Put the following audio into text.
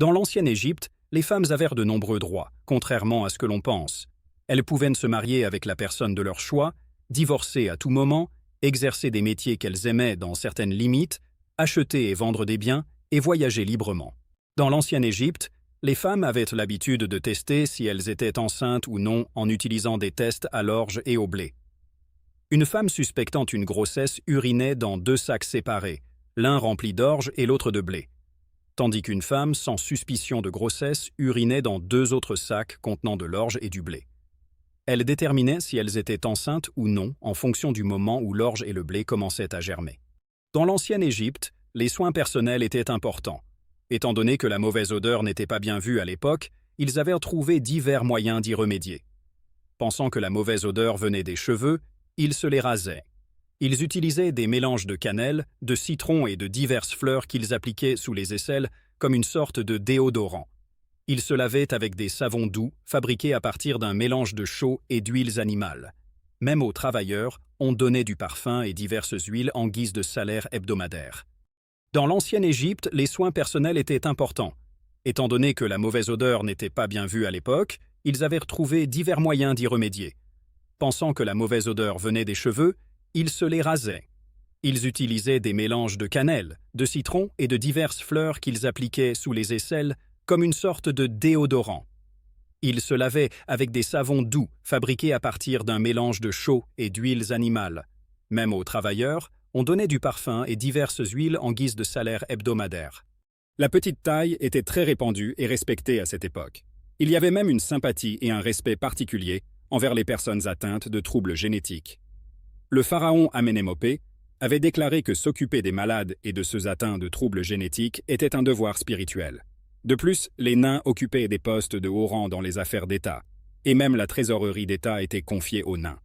Dans l'ancienne Égypte, les femmes avaient de nombreux droits, contrairement à ce que l'on pense. Elles pouvaient se marier avec la personne de leur choix, divorcer à tout moment, exercer des métiers qu'elles aimaient dans certaines limites, acheter et vendre des biens et voyager librement. Dans l'ancienne Égypte, les femmes avaient l'habitude de tester si elles étaient enceintes ou non en utilisant des tests à l'orge et au blé. Une femme suspectant une grossesse urinait dans 2 sacs séparés, l'un rempli d'orge et l'autre de blé, tandis qu'une femme sans suspicion de grossesse urinait dans 2 autres sacs contenant de l'orge et du blé. Elle déterminait si elles étaient enceintes ou non en fonction du moment où l'orge et le blé commençaient à germer. Dans l'ancienne Égypte, les soins personnels étaient importants. Étant donné que la mauvaise odeur n'était pas bien vue à l'époque, ils avaient trouvé divers moyens d'y remédier. Pensant que la mauvaise odeur venait des cheveux, ils se les rasaient. Ils utilisaient des mélanges de cannelle, de citron et de diverses fleurs qu'ils appliquaient sous les aisselles comme une sorte de déodorant. Ils se lavaient avec des savons doux fabriqués à partir d'un mélange de chaux et d'huiles animales. Même aux travailleurs, on donnait du parfum et diverses huiles en guise de salaire hebdomadaire. Dans l'ancienne Égypte, les soins personnels étaient importants. Étant donné que la mauvaise odeur n'était pas bien vue à l'époque, ils avaient trouvé divers moyens d'y remédier. Pensant que la mauvaise odeur venait des cheveux, ils se les rasaient. Ils utilisaient des mélanges de cannelle, de citron et de diverses fleurs qu'ils appliquaient sous les aisselles comme une sorte de déodorant. Ils se lavaient avec des savons doux fabriqués à partir d'un mélange de chaux et d'huiles animales. Même aux travailleurs, on donnait du parfum et diverses huiles en guise de salaire hebdomadaire. La petite taille était très répandue et respectée à cette époque. Il y avait même une sympathie et un respect particulier envers les personnes atteintes de troubles génétiques. Le pharaon Amenémopé avait déclaré que s'occuper des malades et de ceux atteints de troubles génétiques était un devoir spirituel. De plus, les nains occupaient des postes de haut rang dans les affaires d'État, et même la trésorerie d'État était confiée aux nains.